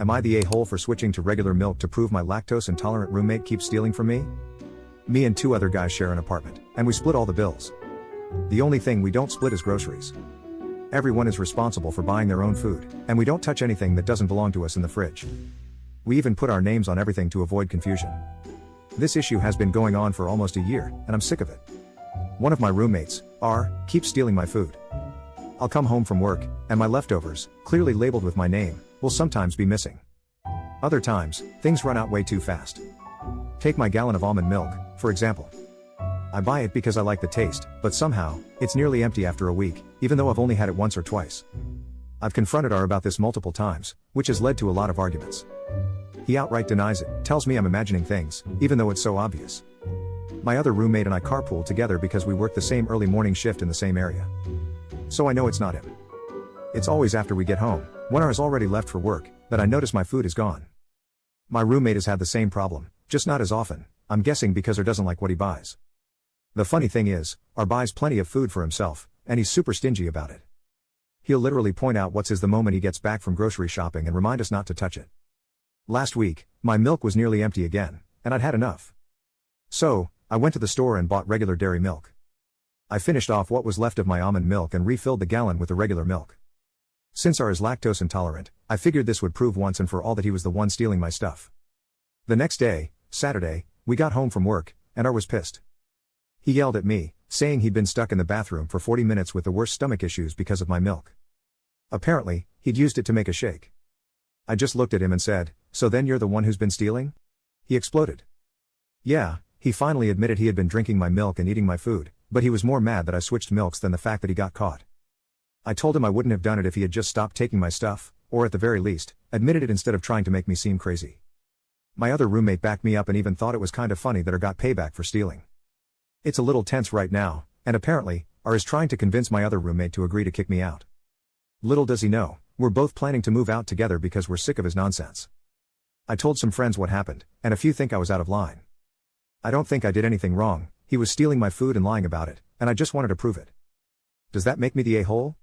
Am I the a-hole for switching to regular milk to prove my lactose-intolerant roommate keeps stealing from me? Me and two other guys share an apartment, and we split all the bills. The only thing we don't split is groceries. Everyone is responsible for buying their own food, and we don't touch anything that doesn't belong to us in the fridge. We even put our names on everything to avoid confusion. This issue has been going on for almost a year, and I'm sick of it. One of my roommates, R, keeps stealing my food. I'll come home from work, and my leftovers, clearly labeled with my name, will sometimes be missing. Other times, things run out way too fast. Take my gallon of almond milk, for example. I buy it because I like the taste, but somehow, it's nearly empty after a week, even though I've only had it once or twice. I've confronted R about this multiple times, which has led to a lot of arguments. He outright denies it, tells me I'm imagining things, even though it's so obvious. My other roommate and I carpool together because we work the same early morning shift in the same area. So I know it's not him. It's always after we get home, when R has already left for work, that I notice my food is gone. My roommate has had the same problem, just not as often, I'm guessing because R doesn't like what he buys. The funny thing is, R buys plenty of food for himself, and he's super stingy about it. He'll literally point out what's his the moment he gets back from grocery shopping and remind us not to touch it. Last week, my milk was nearly empty again, and I'd had enough. So, I went to the store and bought regular dairy milk. I finished off what was left of my almond milk and refilled the gallon with the regular milk. Since R is lactose intolerant, I figured this would prove once and for all that he was the one stealing my stuff. The next day, Saturday, we got home from work, and R was pissed. He yelled at me, saying he'd been stuck in the bathroom for 40 minutes with the worst stomach issues because of my milk. Apparently, he'd used it to make a shake. I just looked at him and said, "So then you're the one who's been stealing?" He exploded. Yeah, he finally admitted he had been drinking my milk and eating my food, but he was more mad that I switched milks than the fact that he got caught. I told him I wouldn't have done it if he had just stopped taking my stuff, or at the very least, admitted it instead of trying to make me seem crazy. My other roommate backed me up and even thought it was kind of funny that R got payback for stealing. It's a little tense right now, and apparently, R is trying to convince my other roommate to agree to kick me out. Little does he know, we're both planning to move out together because we're sick of his nonsense. I told some friends what happened, and a few think I was out of line. I don't think I did anything wrong, he was stealing my food and lying about it, and I just wanted to prove it. Does that make me the a-hole?